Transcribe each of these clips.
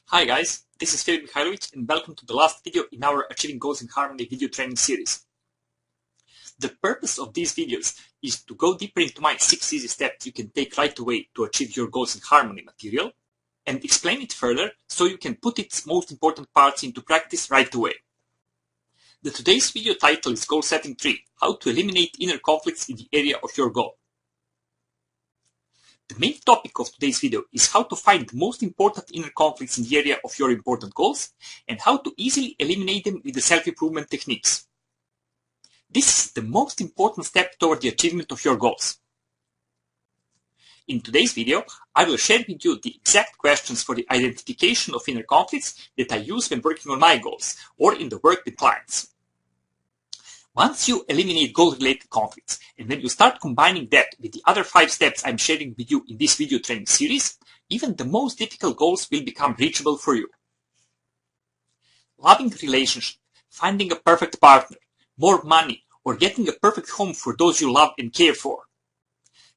Hi guys, this is Filip Mihajlovic and welcome to the last video in our Achieving Goals in Harmony video training series. The purpose of these videos is to go deeper into my 6 easy steps you can take right away to achieve your goals in harmony material and explain it further so you can put its most important parts into practice right away. The today's video title is Goal Setting 3, How to Eliminate Inner Conflicts in the Area of Your Goal. The main topic of today's video is how to find the most important inner conflicts in the area of your important goals and how to easily eliminate them with the self-improvement techniques. This is the most important step toward the achievement of your goals. In today's video, I will share with you the exact questions for the identification of inner conflicts that I use when working on my goals or in the work with clients. Once you eliminate goal-related conflicts, and when you start combining that with the other 5 steps I'm sharing with you in this video training series, even the most difficult goals will become reachable for you. Loving a relationship, finding a perfect partner, more money, or getting a perfect home for those you love and care for.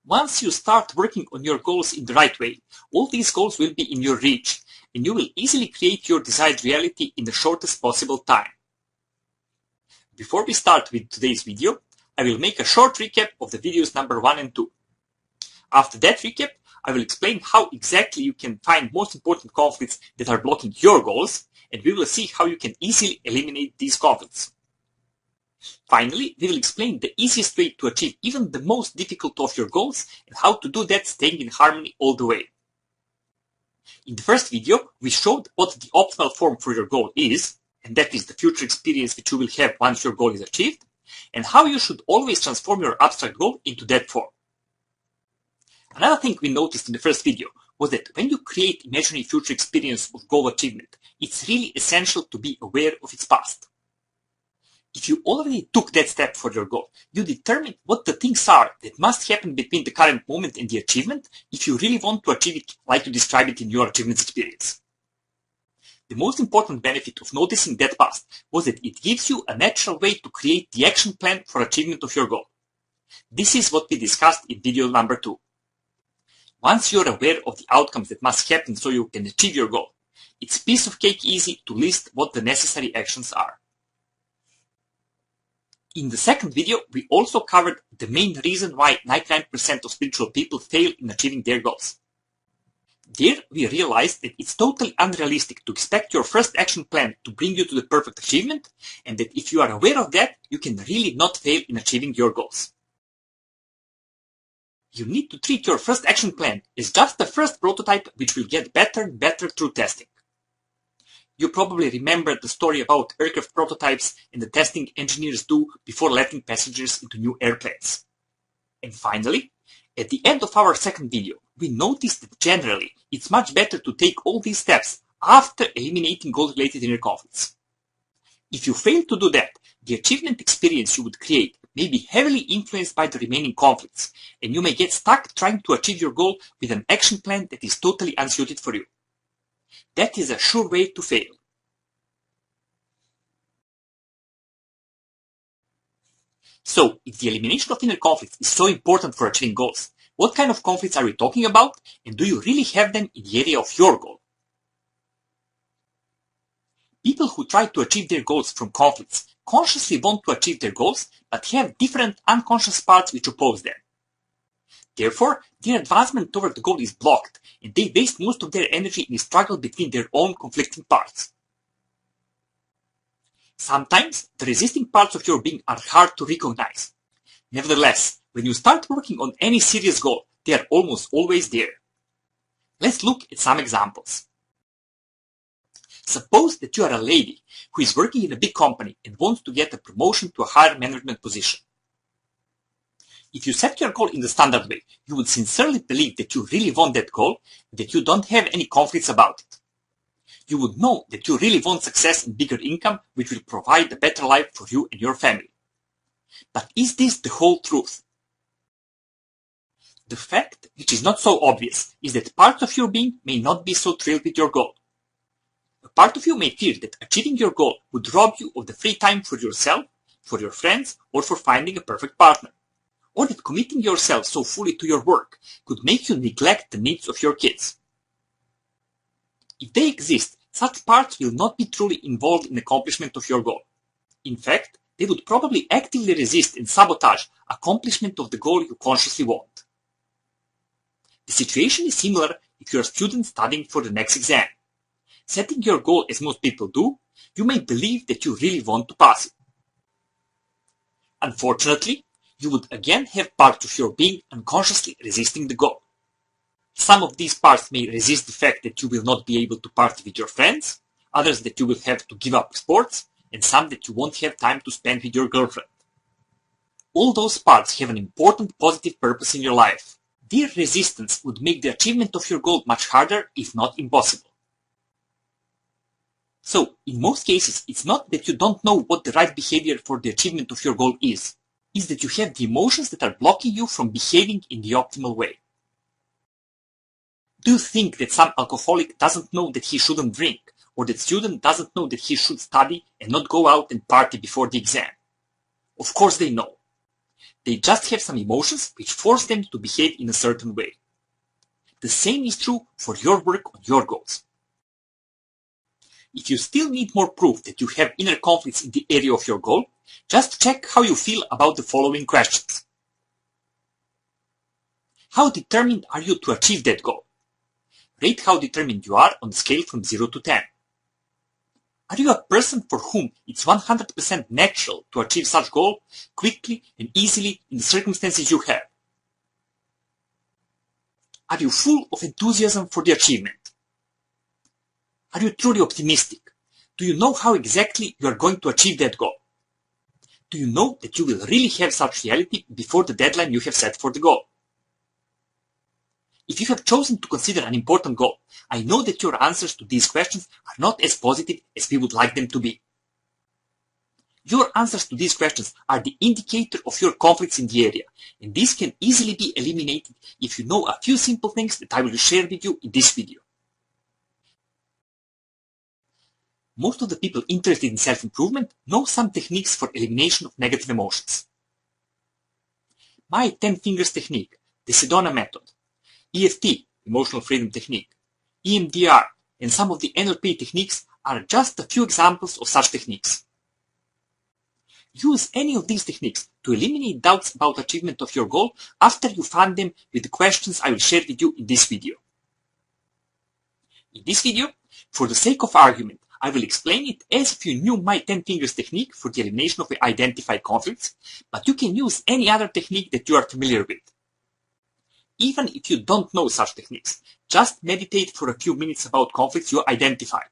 Once you start working on your goals in the right way, all these goals will be in your reach, and you will easily create your desired reality in the shortest possible time. Before we start with today's video, I will make a short recap of the videos number 1 and 2. After that recap, I will explain how exactly you can find most important conflicts that are blocking your goals, and we will see how you can easily eliminate these conflicts. Finally, we will explain the easiest way to achieve even the most difficult of your goals and how to do that staying in harmony all the way. In the first video, we showed what the optimal form for your goal is, and that is the future experience which you will have once your goal is achieved, and how you should always transform your abstract goal into that form. Another thing we noticed in the first video was that when you create imaginary future experience of goal achievement, it's really essential to be aware of its past. If you already took that step for your goal, you determine what the things are that must happen between the current moment and the achievement if you really want to achieve it like you describe it in your achievement experience. The most important benefit of noticing that past was that it gives you a natural way to create the action plan for achievement of your goal. This is what we discussed in video number 2. Once you're aware of the outcomes that must happen so you can achieve your goal, it's piece of cake easy to list what the necessary actions are. In the second video, we also covered the main reason why 99% of spiritual people fail in achieving their goals. There, we realized that it's totally unrealistic to expect your first action plan to bring you to the perfect achievement, and that if you are aware of that, you can really not fail in achieving your goals. You need to treat your first action plan as just the first prototype which will get better and better through testing. You probably remember the story about aircraft prototypes and the testing engineers do before letting passengers into new airplanes. And finally, at the end of our second video, we noticed that generally it's much better to take all these steps after eliminating goal-related inner conflicts. If you fail to do that, the achievement experience you would create may be heavily influenced by the remaining conflicts, and you may get stuck trying to achieve your goal with an action plan that is totally unsuited for you. That is a sure way to fail. So, if the elimination of inner conflicts is so important for achieving goals, what kind of conflicts are we talking about, and do you really have them in the area of your goal? People who try to achieve their goals from conflicts consciously want to achieve their goals, but have different unconscious parts which oppose them. Therefore, their advancement toward the goal is blocked, and they waste most of their energy in a struggle between their own conflicting parts. Sometimes, the resisting parts of your being are hard to recognize. Nevertheless, when you start working on any serious goal, they are almost always there. Let's look at some examples. Suppose that you are a lady who is working in a big company and wants to get a promotion to a higher management position. If you set your goal in the standard way, you would sincerely believe that you really want that goal and that you don't have any conflicts about it. You would know that you really want success and bigger income, which will provide a better life for you and your family. But is this the whole truth? The fact, which is not so obvious, is that parts of your being may not be so thrilled with your goal. A part of you may fear that achieving your goal would rob you of the free time for yourself, for your friends, or for finding a perfect partner. Or that committing yourself so fully to your work could make you neglect the needs of your kids. If they exist, such parts will not be truly involved in the accomplishment of your goal. In fact, they would probably actively resist and sabotage accomplishment of the goal you consciously want. The situation is similar if you are a student studying for the next exam. Setting your goal as most people do, you may believe that you really want to pass it. Unfortunately, you would again have parts of your being unconsciously resisting the goal. Some of these parts may resist the fact that you will not be able to party with your friends, others that you will have to give up sports, and some that you won't have time to spend with your girlfriend. All those parts have an important positive purpose in your life. Their resistance would make the achievement of your goal much harder, if not impossible. So, in most cases, it's not that you don't know what the right behavior for the achievement of your goal is. It's that you have the emotions that are blocking you from behaving in the optimal way. Do you think that some alcoholic doesn't know that he shouldn't drink, or that student doesn't know that he should study and not go out and party before the exam? Of course they know. They just have some emotions which force them to behave in a certain way. The same is true for your work on your goals. If you still need more proof that you have inner conflicts in the area of your goal, just check how you feel about the following questions. How determined are you to achieve that goal? Rate how determined you are on a scale from 0 to 10. Are you a person for whom it's 100% natural to achieve such goal quickly and easily in the circumstances you have? Are you full of enthusiasm for the achievement? Are you truly optimistic? Do you know how exactly you are going to achieve that goal? Do you know that you will really have such reality before the deadline you have set for the goal? If you have chosen to consider an important goal, I know that your answers to these questions are not as positive as we would like them to be. Your answers to these questions are the indicator of your conflicts in the area, and these can easily be eliminated if you know a few simple things that I will share with you in this video. Most of the people interested in self-improvement know some techniques for elimination of negative emotions. My 10 fingers technique, the Sedona method, EFT, emotional freedom technique, EMDR, and some of the NLP techniques are just a few examples of such techniques. Use any of these techniques to eliminate doubts about achievement of your goal after you fund them with the questions I will share with you in this video. In this video, for the sake of argument, I will explain it as if you knew my 10 fingers technique for the elimination of identified conflicts, but you can use any other technique that you are familiar with. Even if you don't know such techniques, just meditate for a few minutes about conflicts you identified.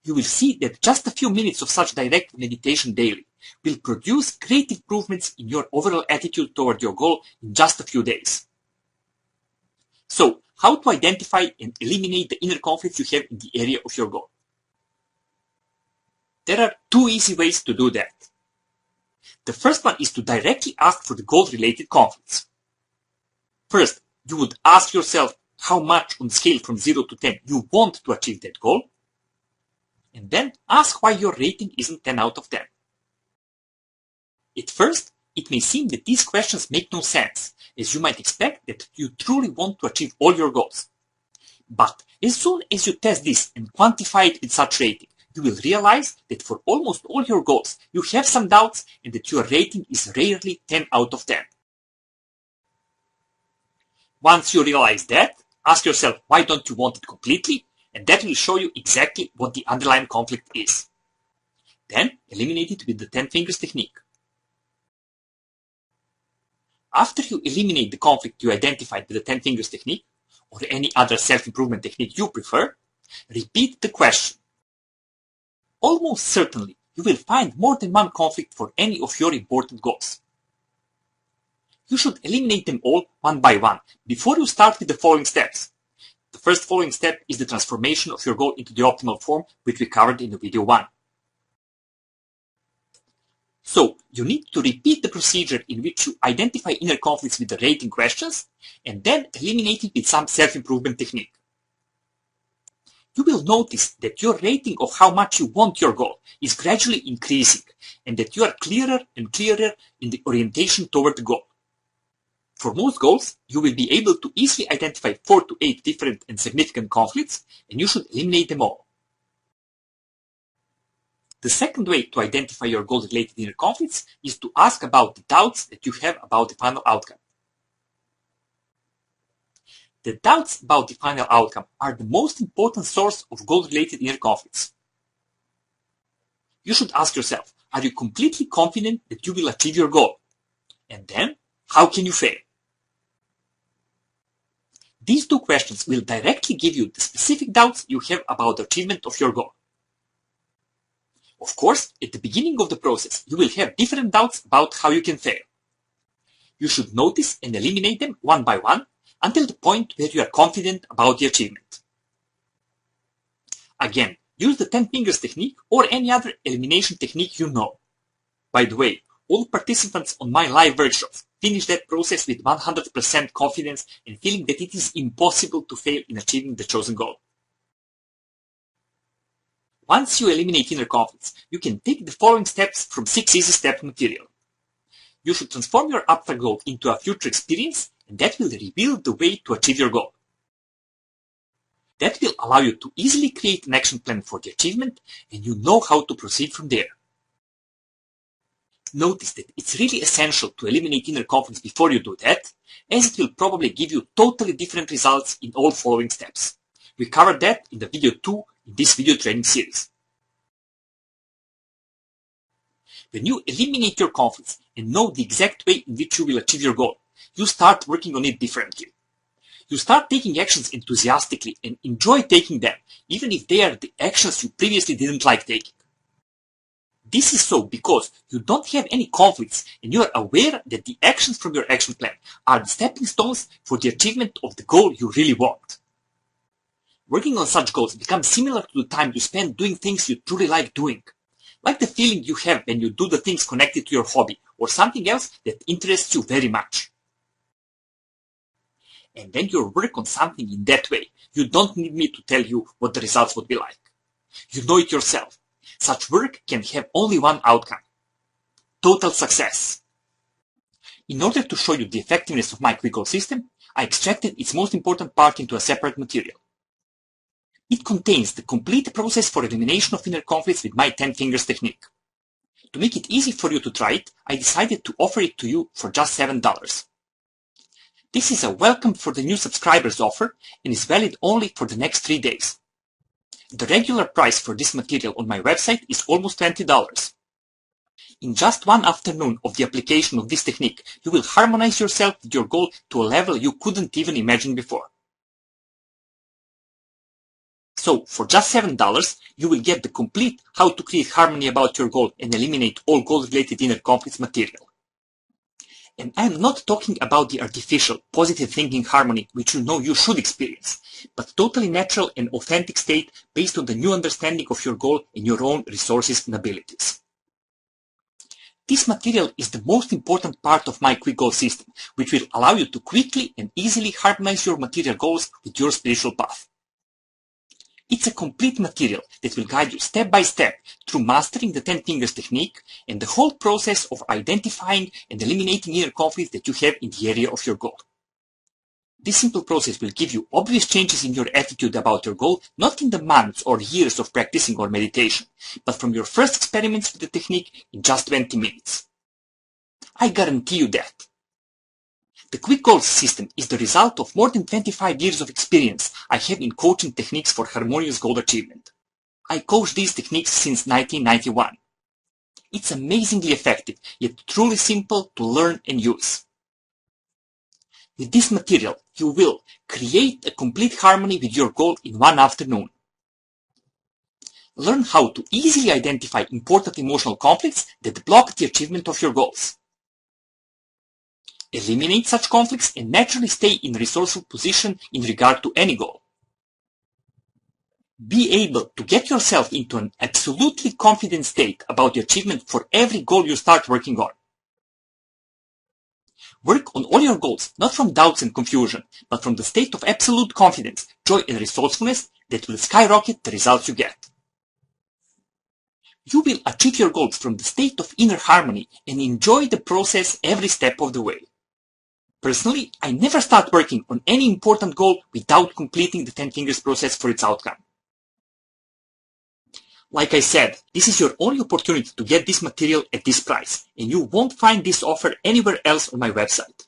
You will see that just a few minutes of such direct meditation daily will produce great improvements in your overall attitude toward your goal in just a few days. So, how to identify and eliminate the inner conflicts you have in the area of your goal? There are two easy ways to do that. The first one is to directly ask for the goal-related conflicts. First, you would ask yourself how much on the scale from 0 to 10 you want to achieve that goal, and then ask why your rating isn't 10 out of 10. At first, it may seem that these questions make no sense, as you might expect that you truly want to achieve all your goals. But as soon as you test this and quantify it with such rating, you will realize that for almost all your goals, you have some doubts and that your rating is rarely 10 out of 10. Once you realize that, ask yourself why don't you want it completely, and that will show you exactly what the underlying conflict is. Then eliminate it with the 10 fingers technique. After you eliminate the conflict you identified with the 10 fingers technique, or any other self-improvement technique you prefer, repeat the question. Almost certainly, you will find more than one conflict for any of your important goals. You should eliminate them all one by one before you start with the following steps. The first following step is the transformation of your goal into the optimal form, which we covered in the video 1. So, you need to repeat the procedure in which you identify inner conflicts with the rating questions and then eliminate it with some self-improvement technique. You will notice that your rating of how much you want your goal is gradually increasing and that you are clearer and clearer in the orientation toward the goal. For most goals, you will be able to easily identify 4 to 8 different and significant conflicts, and you should eliminate them all. The second way to identify your goal-related inner conflicts is to ask about the doubts that you have about the final outcome. The doubts about the final outcome are the most important source of goal-related inner conflicts. You should ask yourself, are you completely confident that you will achieve your goal? And then, how can you fail? These two questions will directly give you the specific doubts you have about the achievement of your goal. Of course, at the beginning of the process, you will have different doubts about how you can fail. You should notice and eliminate them one by one until the point where you are confident about the achievement. Again, use the 10 fingers technique or any other elimination technique you know. By the way, all participants on my live workshops finish that process with 100% confidence and feeling that it is impossible to fail in achieving the chosen goal. Once you eliminate inner conflicts, you can take the following steps from 6 easy step material. You should transform your abstract goal into a future experience, and that will reveal the way to achieve your goal. That will allow you to easily create an action plan for the achievement, and you know how to proceed from there. Notice that it's really essential to eliminate inner conflicts before you do that, as it will probably give you totally different results in all following steps. We covered that in the video 2 in this video training series. When you eliminate your conflicts and know the exact way in which you will achieve your goal, you start working on it differently. You start taking actions enthusiastically and enjoy taking them, even if they are the actions you previously didn't like taking. This is so because you don't have any conflicts and you are aware that the actions from your action plan are the stepping stones for the achievement of the goal you really want. Working on such goals becomes similar to the time you spend doing things you truly like doing, like the feeling you have when you do the things connected to your hobby or something else that interests you very much. And when you work on something in that way, you don't need me to tell you what the results would be like. You know it yourself. Such work can have only one outcome: total success. In order to show you the effectiveness of my quick goal system, I extracted its most important part into a separate material. It contains the complete process for elimination of inner conflicts with my 10 fingers technique. To make it easy for you to try it, I decided to offer it to you for just $7. This is a welcome for the new subscribers offer and is valid only for the next 3 days. The regular price for this material on my website is almost $20. In just one afternoon of the application of this technique, you will harmonize yourself with your goal to a level you couldn't even imagine before. So, for just $7, you will get the complete How to Create Harmony About Your Goal and Eliminate All Goal-Related Inner Conflicts material. And I'm not talking about the artificial, positive thinking harmony which you know you should experience, but totally natural and authentic state based on the new understanding of your goal and your own resources and abilities. This material is the most important part of my quick goal system, which will allow you to quickly and easily harmonize your material goals with your spiritual path. It's a complete material that will guide you step by step through mastering the 10 fingers technique and the whole process of identifying and eliminating inner conflicts that you have in the area of your goal. This simple process will give you obvious changes in your attitude about your goal, not in the months or years of practicing or meditation, but from your first experiments with the technique in just 20 minutes. I guarantee you that. The quick goals system is the result of more than 25 years of experience I have in coaching techniques for harmonious goal achievement. I coach these techniques since 1991. It's amazingly effective, yet truly simple to learn and use. With this material, you will create a complete harmony with your goal in one afternoon. Learn how to easily identify important emotional conflicts that block the achievement of your goals. Eliminate such conflicts and naturally stay in a resourceful position in regard to any goal. Be able to get yourself into an absolutely confident state about the achievement for every goal you start working on. Work on all your goals, not from doubts and confusion, but from the state of absolute confidence, joy and resourcefulness that will skyrocket the results you get. You will achieve your goals from the state of inner harmony and enjoy the process every step of the way. Personally, I never start working on any important goal without completing the 10 fingers process for its outcome. Like I said, this is your only opportunity to get this material at this price, and you won't find this offer anywhere else on my website.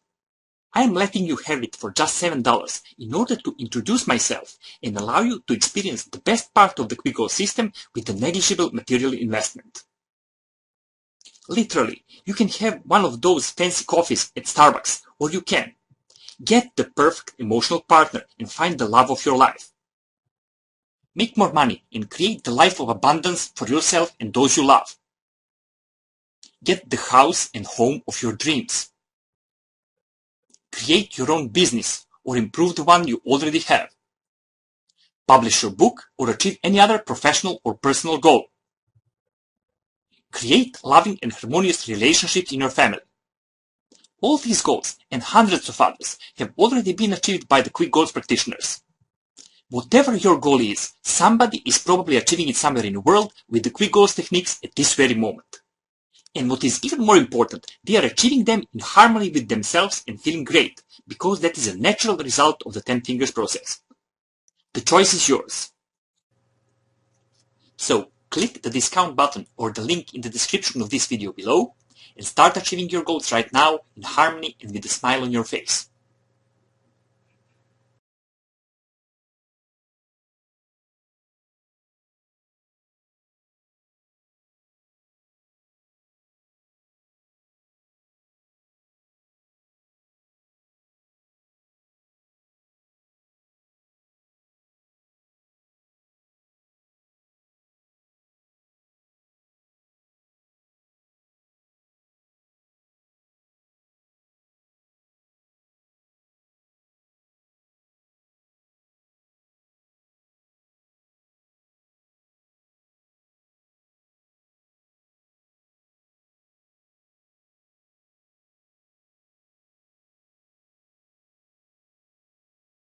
I am letting you have it for just $7 in order to introduce myself and allow you to experience the best part of the quick goal system with a negligible material investment. Literally, you can have one of those fancy coffees at Starbucks, or you can get the perfect emotional partner and find the love of your life. Make more money and create the life of abundance for yourself and those you love. Get the house and home of your dreams. Create your own business or improve the one you already have. Publish your book or achieve any other professional or personal goal. Create loving and harmonious relationships in your family. All these goals and hundreds of others have already been achieved by the quick goals practitioners. Whatever your goal is, somebody is probably achieving it somewhere in the world with the quick goals techniques at this very moment. And what is even more important, they are achieving them in harmony with themselves and feeling great, because that is a natural result of the 10 fingers process. The choice is yours. So, click the discount button or the link in the description of this video below and start achieving your goals right now in harmony and with a smile on your face.